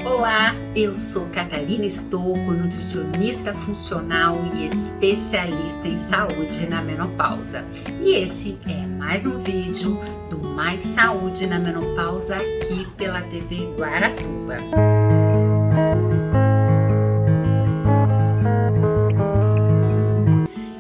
Olá, eu sou Catarina Stocco, nutricionista funcional e especialista em saúde na menopausa. E esse é mais um vídeo do Mais Saúde na Menopausa aqui pela TV Guaratuba.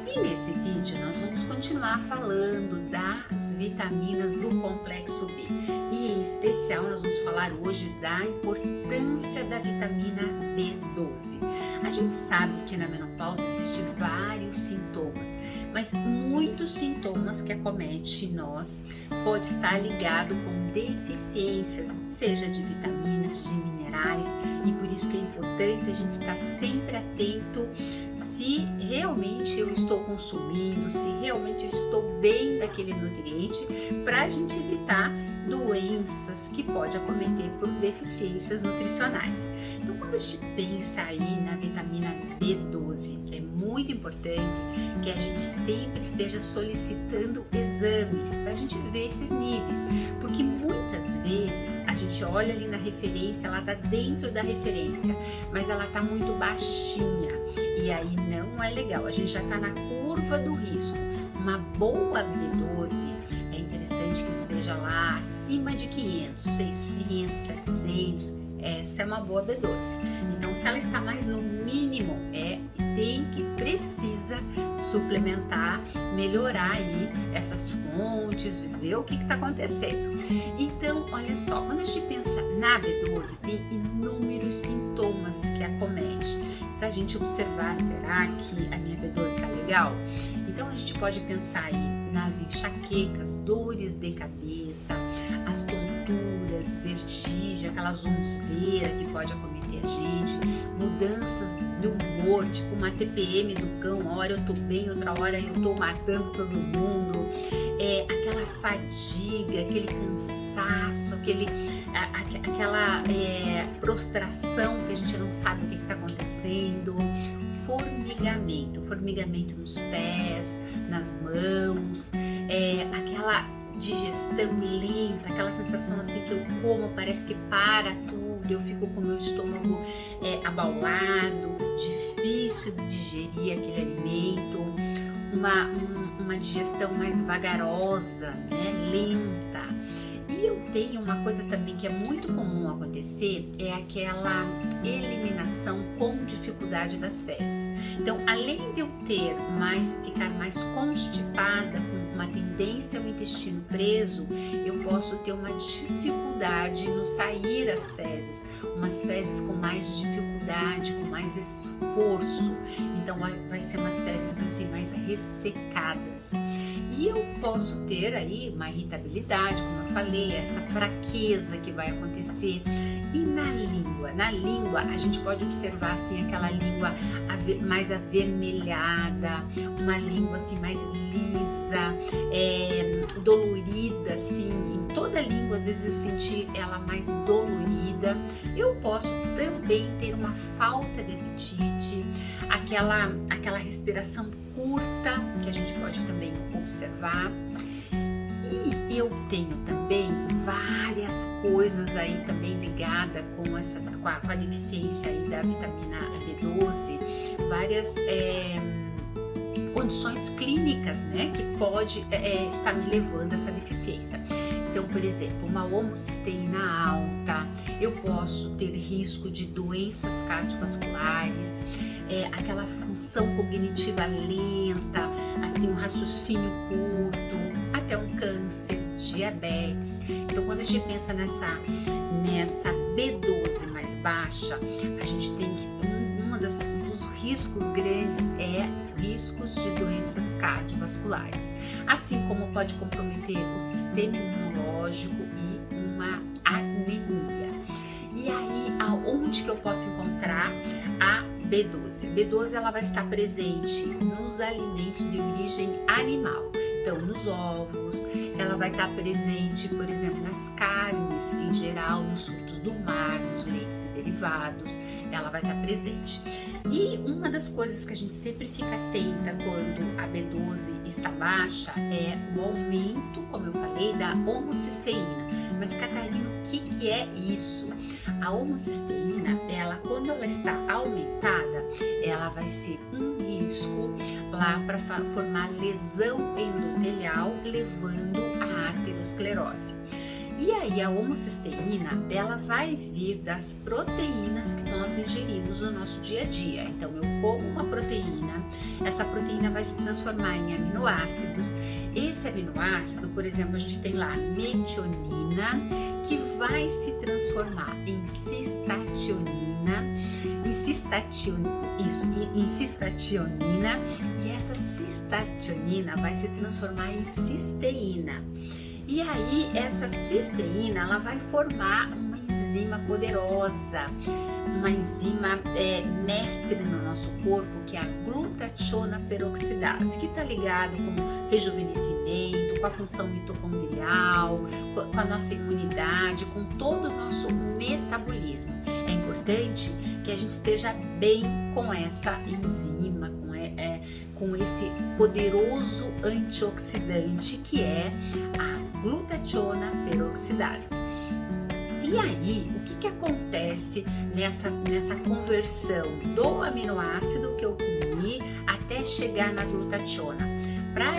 E nesse vídeo nós vamos continuar falando das vitaminas do complexo B. E em especial nós vamos falar hoje da importância da vitamina B12. A gente sabe que na menopausa existem vários sintomas, mas muitos sintomas que acometem nós pode estar ligado com deficiências, seja de vitaminas, de minerais, e por isso que é importante a gente estar sempre atento se realmente eu estou consumindo, se realmente eu estou bem daquele nutriente, para a gente evitar doenças que pode acometer por deficiências nutricionais. Então, quando a gente pensa aí na vitamina B12, é muito importante que a gente sempre esteja solicitando exames para a gente ver esses níveis, porque muitas vezes a gente olha ali na referência, ela está dentro da referência, mas ela está muito baixinha e aí não é legal, a gente já está na curva do risco. Uma boa B12 é interessante que esteja lá acima de 500, 600, 700, essa é uma boa B12. Então, se ela está mais no mínimo, precisa suplementar, melhorar aí essas fontes e ver o que está acontecendo. Então, olha só, quando a gente pensa na B12, tem inúmeros sintomas que acomete. Para a gente observar, será que a minha B12 está legal? Então, a gente pode pensar aí nas enxaquecas, dores de cabeça, as tonturas, vertigem, aquela zonzeira que pode acometer a gente, mudanças do humor, tipo uma TPM do cão, uma hora eu tô bem, outra hora eu tô matando todo mundo, aquela fadiga, aquele cansaço, aquela prostração que a gente não sabe o que está acontecendo, formigamento nos pés, nas mãos, aquela digestão lenta, aquela sensação assim que eu como, parece que para tudo, eu fico com o meu estômago abaulado, difícil de digerir aquele alimento, uma digestão mais vagarosa, né, lenta. E eu tenho uma coisa também que é muito comum acontecer, é aquela eliminação com dificuldade das fezes. Então, além de eu ficar mais constipada, com uma tendência ao intestino preso, eu posso ter uma dificuldade no sair as fezes, umas fezes com mais dificuldade, com mais esforço. Então, vai ser umas fezes assim mais ressecadas. E eu posso ter aí uma irritabilidade, como eu falei, essa fraqueza que vai acontecer. E na língua a gente pode observar assim aquela língua mais avermelhada, uma língua assim mais lisa, dolorida assim, em toda a língua às vezes eu senti ela mais dolorida. Eu posso também ter uma falta de apetite, aquela respiração curta que a gente pode também observar. E eu tenho também várias coisas aí também ligadas com a deficiência aí da vitamina B12, várias condições clínicas, né, que pode estar me levando a essa deficiência. Então, por exemplo, uma homocisteína alta, eu posso ter risco de doenças cardiovasculares, aquela função cognitiva lenta, assim, um raciocínio curto, até um câncer, diabetes. Então, quando a gente pensa nessa B12 mais baixa, a gente tem que um dos riscos grandes riscos de doenças cardiovasculares, assim como pode comprometer o sistema imunológico e uma anemia. E aí, aonde que eu posso encontrar a B12? B12 ela vai estar presente nos alimentos de origem animal. Então, nos ovos, ela vai estar presente, por exemplo, nas carnes em geral, nos frutos do mar, nos leites e derivados. ela vai estar presente. E uma das coisas que a gente sempre fica atenta quando a B12 está baixa é o aumento, como eu falei, da homocisteína. Mas, Catarina, o que é isso? A homocisteína, quando ela está aumentada, ela vai ser um risco lá para formar lesão endotelial, levando à arteriosclerose. E aí a homocisteína, ela vai vir das proteínas que nós ingerimos no nosso dia a dia. Então eu como uma proteína, essa proteína vai se transformar em aminoácidos. Esse aminoácido, por exemplo, a gente tem lá metionina, que vai se transformar em cistationina, em cistationina, e essa cistationina vai se transformar em cisteína. E aí essa cisteína, ela vai formar uma enzima poderosa, uma enzima mestre no nosso corpo, que é a glutationa peroxidase, que está ligado com rejuvenescimento, com a função mitocondrial, com a nossa imunidade, com todo o nosso metabolismo. É importante que a gente esteja bem com essa enzima, com esse poderoso antioxidante que é a glutationa peroxidase. E aí, o que acontece nessa conversão do aminoácido que eu comi até chegar na glutationa? Para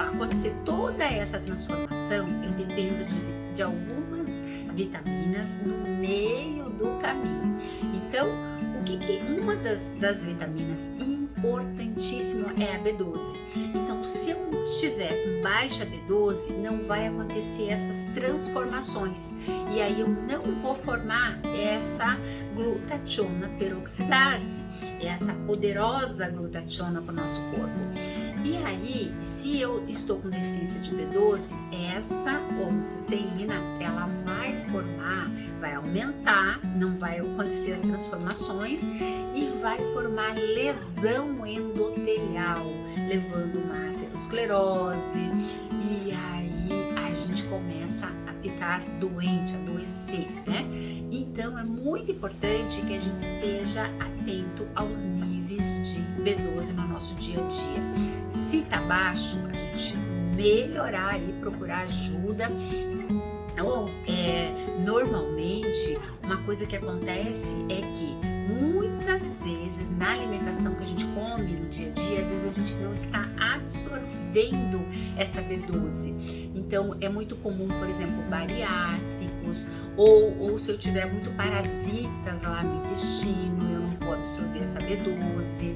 acontecer toda essa transformação, eu dependo de algumas vitaminas no meio do caminho. Então, uma das vitaminas importantíssima é a B12. Então, se eu estiver com baixa B12, não vai acontecer essas transformações. E aí eu não vou formar essa glutationa peroxidase, essa poderosa glutationa para o nosso corpo. E aí, se eu estou com deficiência de B12, essa homocisteína, ela vai aumentar, não vai acontecer as transformações e vai formar lesão endotelial, levando uma arteriosclerose, e aí a gente começa a ficar doente, a adoecer, né? Então é muito importante que a gente esteja atento aos níveis de B12 no nosso dia a dia. Se tá baixo, a gente melhorar e procurar ajuda. Ou normalmente uma coisa que acontece é que muitas vezes na alimentação que a gente come no dia a dia, às vezes a gente não está absorvendo essa B12. Então é muito comum, por exemplo, bariátricos, ou se eu tiver muito parasitas lá no intestino, eu não vou absorver essa B12.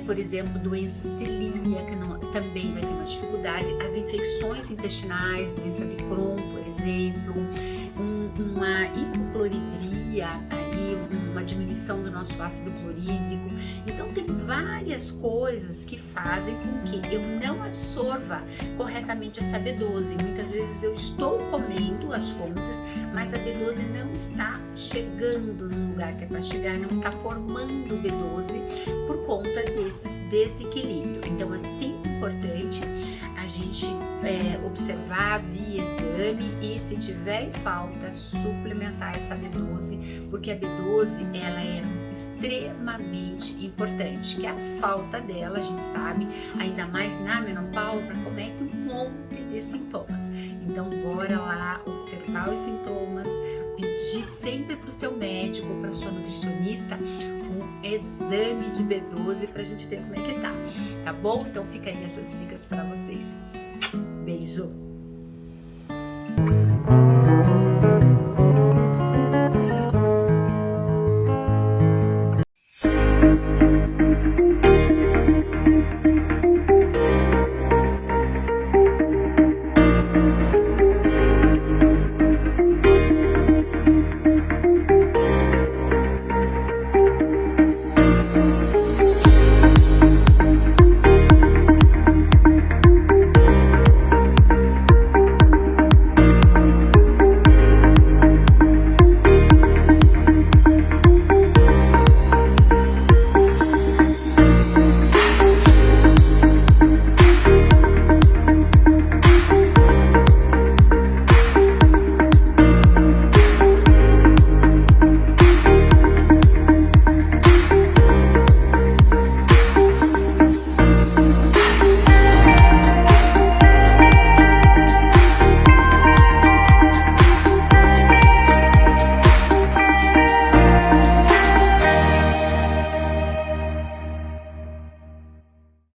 Por exemplo, doença celíaca também vai ter uma dificuldade, as infecções intestinais, doença de Crohn, por exemplo, uma hipocloridria, uma diminuição do nosso ácido clorídrico. Então tem várias coisas que fazem com que eu não absorva corretamente essa B12. Muitas vezes eu estou comendo as fontes, mas a B12 não está chegando no lugar que é para chegar, não está formando B12 por conta desses desequilíbrios. Então é sempre importante a gente observar via exame e, se tiver em falta, suplementar essa B12, porque a B12 ela é extremamente importante, que a falta dela, a gente sabe, ainda mais na menopausa, comete um monte de sintomas. Então bora lá observar os sintomas, pedir sempre para o seu médico ou para sua nutricionista um exame de B12 para a gente ver como é que tá bom? Então fica aí essas dicas para vocês. Beijo!